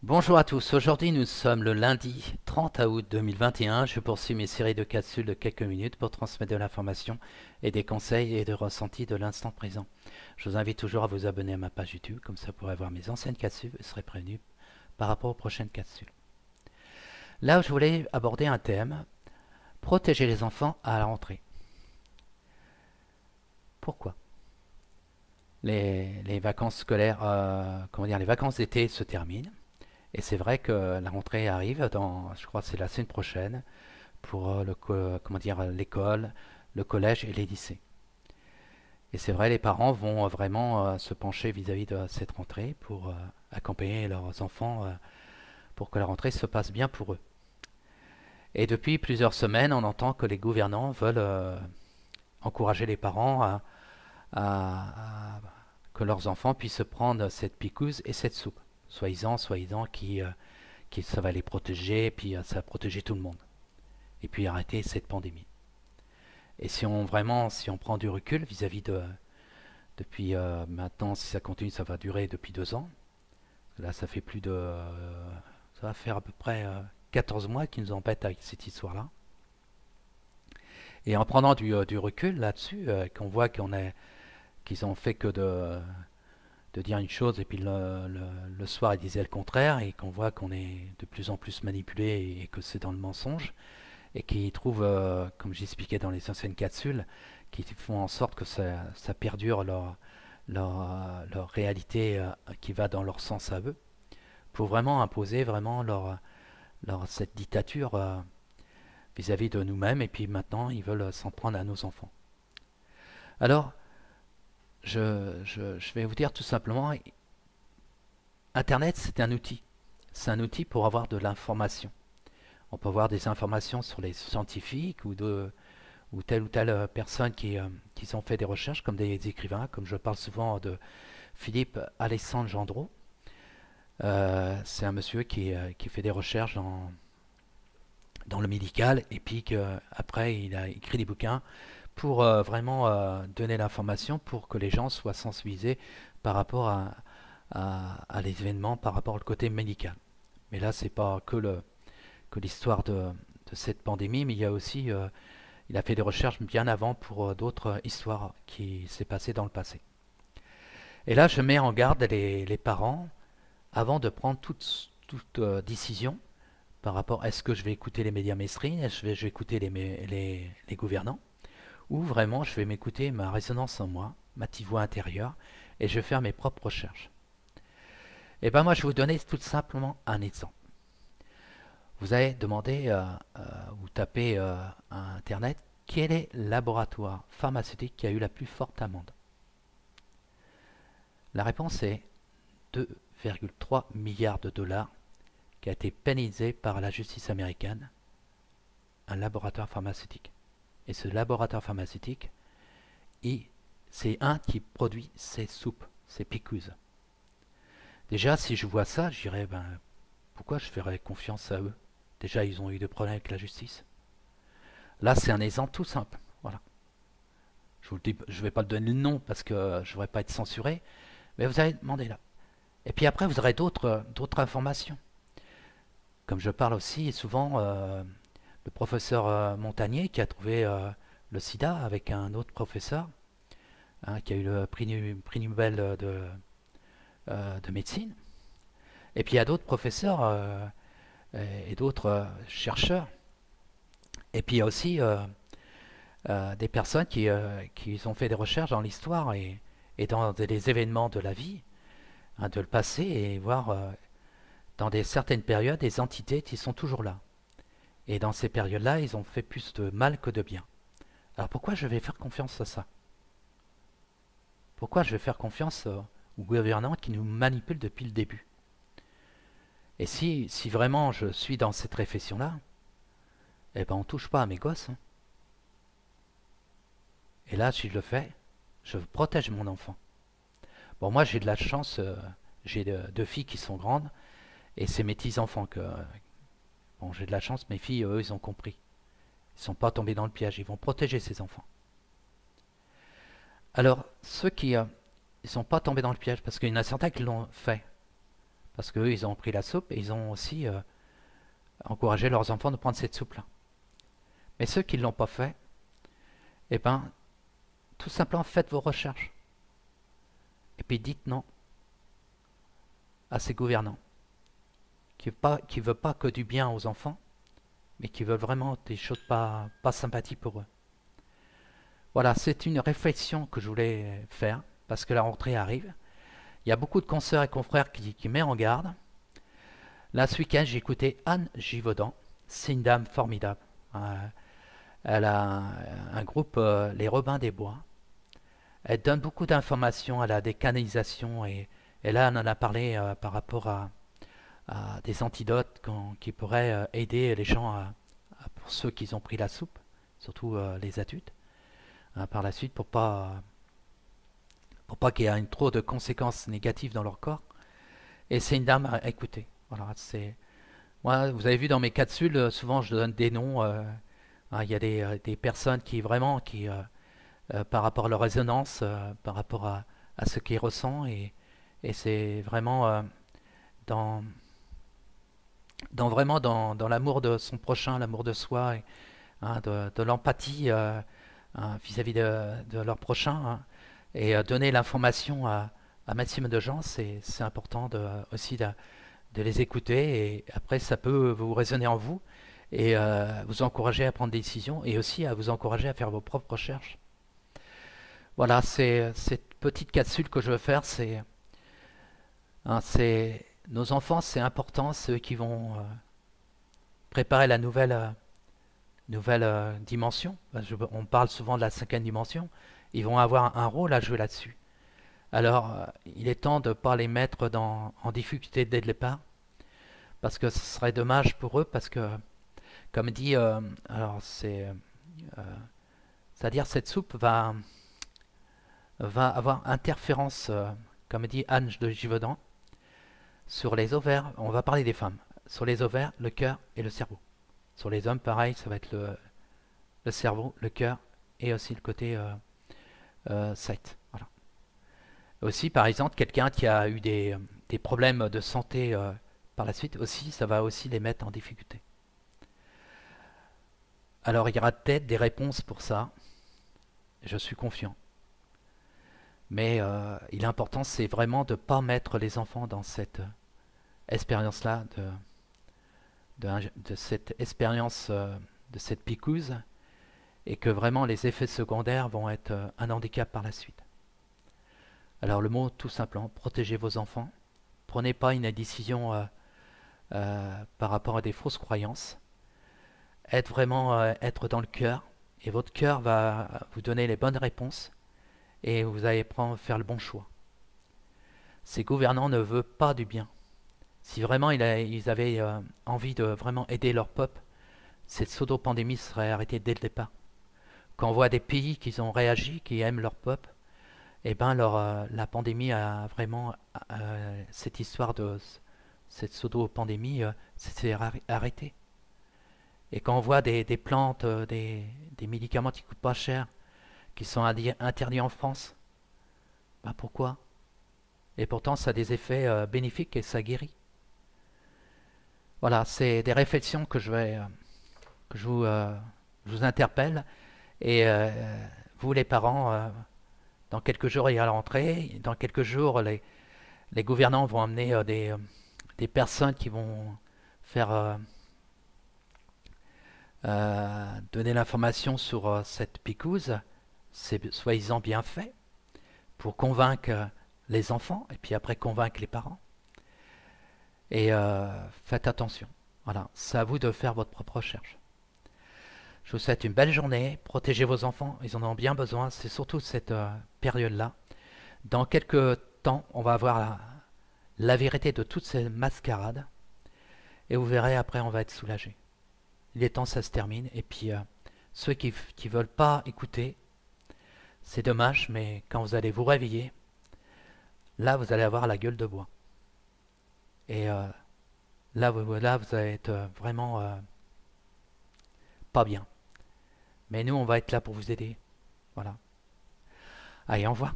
Bonjour à tous, aujourd'hui nous sommes le lundi 30 août 2021. Je poursuis mes séries de capsules de quelques minutes pour transmettre de l'information et des conseils et des ressentis de l'instant présent. Je vous invite toujours à vous abonner à ma page YouTube, comme ça vous pourrez voir mes anciennes capsules et serez prévenus par rapport aux prochaines capsules. Là où je voulais aborder un thème, protéger les enfants à la rentrée. Pourquoi les vacances scolaires, les vacances d'été se terminent. Et c'est vrai que la rentrée arrive dans, je crois que c'est la semaine prochaine, pour l'école, le collège et les lycées. Et c'est vrai, les parents vont vraiment se pencher vis-à-vis de cette rentrée pour accompagner leurs enfants pour que la rentrée se passe bien pour eux. Et depuis plusieurs semaines, on entend que les gouvernants veulent encourager les parents à que leurs enfants puissent prendre cette picouse et cette soupe, soi-disant qui ça va les protéger, et puis ça va protéger tout le monde. Et puis arrêter cette pandémie. Et si on prend du recul vis-à-vis de depuis maintenant, si ça continue, ça va durer depuis 2 ans. Là, ça fait ça va faire à peu près 14 mois qu'ils nous embêtent avec cette histoire-là. Et en prenant du recul là-dessus, qu'on voit qu'ils ont fait que de dire une chose et puis le soir ils disaient le contraire et qu'on voit qu'on est de plus en plus manipulé et que c'est dans le mensonge et qui trouvent, comme j'expliquais dans les anciennes capsules, qui font en sorte que ça perdure leur réalité qui va dans leur sens à eux, pour vraiment imposer vraiment cette dictature vis-à-vis de nous-mêmes, et puis maintenant ils veulent s'en prendre à nos enfants. Alors, je vais vous dire tout simplement, Internet c'est un outil. C'est un outil pour avoir de l'information. On peut avoir des informations sur les scientifiques ou telle personne qui ont fait des recherches, comme des écrivains, comme je parle souvent de Philippe Alexandre Gendreau. C'est un monsieur qui fait des recherches dans le médical et puis après il a écrit des bouquins pour vraiment donner l'information pour que les gens soient sensibilisés par rapport à l'événement, par rapport au côté médical. Mais là, c'est pas que l'histoire de cette pandémie, mais il y a aussi il a fait des recherches bien avant pour d'autres histoires qui s'est passées dans le passé. Et là, je mets en garde les parents avant de prendre toute décision par rapport à est-ce que je vais écouter les médias mainstream, est-ce que je vais écouter les gouvernants, ou vraiment je vais m'écouter ma résonance en moi, ma petite voix intérieure, et je vais faire mes propres recherches. Et ben moi, je vais vous donner tout simplement un exemple. Vous allez demander ou taper à Internet quel est le laboratoire pharmaceutique qui a eu la plus forte amende. La réponse est 2,3 milliards de dollars qui a été pénalisé par la justice américaine, un laboratoire pharmaceutique. Et ce laboratoire pharmaceutique, c'est un qui produit ces soupes, ces picouzes. Déjà, si je vois ça, je dirais, pourquoi je ferais confiance à eux? Déjà, ils ont eu des problèmes avec la justice. Là, c'est un exemple tout simple. Voilà. Je vous le dis, je ne vais pas le donner le nom parce que je ne voudrais pas être censuré, mais vous allez demander là. Et puis après, vous aurez d'autres informations. Comme je parle aussi souvent, le professeur Montagnier qui a trouvé le sida avec un autre professeur qui a eu le prix Nobel de médecine. Et puis il y a d'autres professeurs et d'autres chercheurs. Et puis il y a aussi des personnes qui ont fait des recherches dans l'histoire et dans des événements de la vie, de le passé, et voir dans certaines périodes des entités qui sont toujours là. Et dans ces périodes-là, ils ont fait plus de mal que de bien. Alors pourquoi je vais faire confiance à ça? Pourquoi je vais faire confiance aux gouvernants qui nous manipulent depuis le début? Et si vraiment je suis dans cette réflexion-là, eh ben on touche pas à mes gosses. Et là, si je le fais, je protège mon enfant. Bon, moi j'ai de la chance, j'ai deux filles qui sont grandes, et c'est mes petits-enfants que... Bon, j'ai de la chance, mes filles, eux, ils ont compris. Ils ne sont pas tombés dans le piège, ils vont protéger ces enfants. Alors, ceux qui ne sont pas tombés dans le piège, parce qu'il y en a certains qui l'ont fait, Parce qu'eux, ils ont pris la soupe et ils ont aussi encouragé leurs enfants de prendre cette soupe-là. Mais ceux qui ne l'ont pas fait, eh ben, tout simplement faites vos recherches. Et puis dites non à ces gouvernants qui ne veulent pas que du bien aux enfants, mais qui veulent vraiment des choses pas sympathiques pour eux. Voilà, c'est une réflexion que je voulais faire, parce que la rentrée arrive. Il y a beaucoup de consoeurs et confrères qui mettent en garde. Là, ce week-end, j'ai écouté Anne Givaudan. C'est une dame formidable. Elle a un groupe, Les Robins des Bois. Elle donne beaucoup d'informations, elle a des canalisations, et là, on en a parlé par rapport à des antidotes qui pourraient aider les gens, pour ceux qui ont pris la soupe, surtout les adultes, hein, par la suite, pour pas qu'il y ait trop de conséquences négatives dans leur corps. Et c'est une dame à écouter. Voilà, moi, vous avez vu dans mes capsules, souvent je donne des noms. Hein, il y a des personnes par rapport à leur résonance, par rapport à ce qu'ils ressentent, et c'est vraiment dans, dans l'amour de son prochain, l'amour de soi, hein, de l'empathie hein, vis-à-vis de leur prochain, hein, et donner l'information à un maximum de gens, c'est important aussi de les écouter, et après ça peut vous résonner en vous, et vous encourager à prendre des décisions, et aussi à vous encourager à faire vos propres recherches. Voilà, c'est cette petite capsule que je veux faire, hein, nos enfants, c'est important, c'est eux qui vont préparer la nouvelle dimension. On parle souvent de la cinquième dimension. Ils vont avoir un rôle à jouer là-dessus. Alors, il est temps de ne pas les mettre en difficulté dès le départ, parce que ce serait dommage pour eux, parce que, comme dit, alors c'est-à-dire cette soupe va avoir interférence, comme dit Anne de Givaudan, sur les ovaires. On va parler des femmes. Sur les ovaires, le cœur et le cerveau. Sur les hommes, pareil, ça va être le cerveau, le cœur et aussi le côté 7. Voilà. Aussi, par exemple, quelqu'un qui a eu des problèmes de santé par la suite, aussi, ça va aussi les mettre en difficulté. Alors, il y aura peut-être des réponses pour ça. Je suis confiant. Mais il est important, c'est vraiment de ne pas mettre les enfants dans cette expérience-là, de cette expérience, de cette picouse, et que vraiment les effets secondaires vont être un handicap par la suite. Alors le mot tout simplement, protégez vos enfants. Prenez pas une décision par rapport à des fausses croyances. Être dans le cœur, et votre cœur va vous donner les bonnes réponses, et vous allez faire le bon choix. Ces gouvernants ne veulent pas du bien. Si vraiment ils avaient envie de vraiment aider leur peuple, cette pseudo-pandémie serait arrêtée dès le départ. Quand on voit des pays qui ont réagi, qui aiment leur peuple, eh ben la pandémie a vraiment, cette histoire de cette pseudo-pandémie s'est arrêtée. Et quand on voit des plantes, des médicaments qui coûtent pas cher, qui sont interdits en France, ben pourquoi? Et pourtant ça a des effets bénéfiques et ça guérit. Voilà, c'est des réflexions que je vous interpelle. Et vous les parents, dans quelques jours il y a la rentrée. Dans quelques jours les gouvernants vont amener des personnes qui vont faire donner l'information sur cette picouse, c'est soi-disant bien fait, pour convaincre les enfants et puis après convaincre les parents. Et faites attention. Voilà, c'est à vous de faire votre propre recherche. Je vous souhaite une belle journée. Protégez vos enfants, ils en ont bien besoin. C'est surtout cette période-là. Dans quelques temps, on va avoir la vérité de toutes ces mascarades. Et vous verrez, après, on va être soulagé. Il est temps, ça se termine. Et puis, ceux qui ne veulent pas écouter, c'est dommage, mais quand vous allez vous réveiller, là, vous allez avoir la gueule de bois. Et là, vous allez être vraiment pas bien. Mais nous, on va être là pour vous aider. Voilà. Allez, au revoir.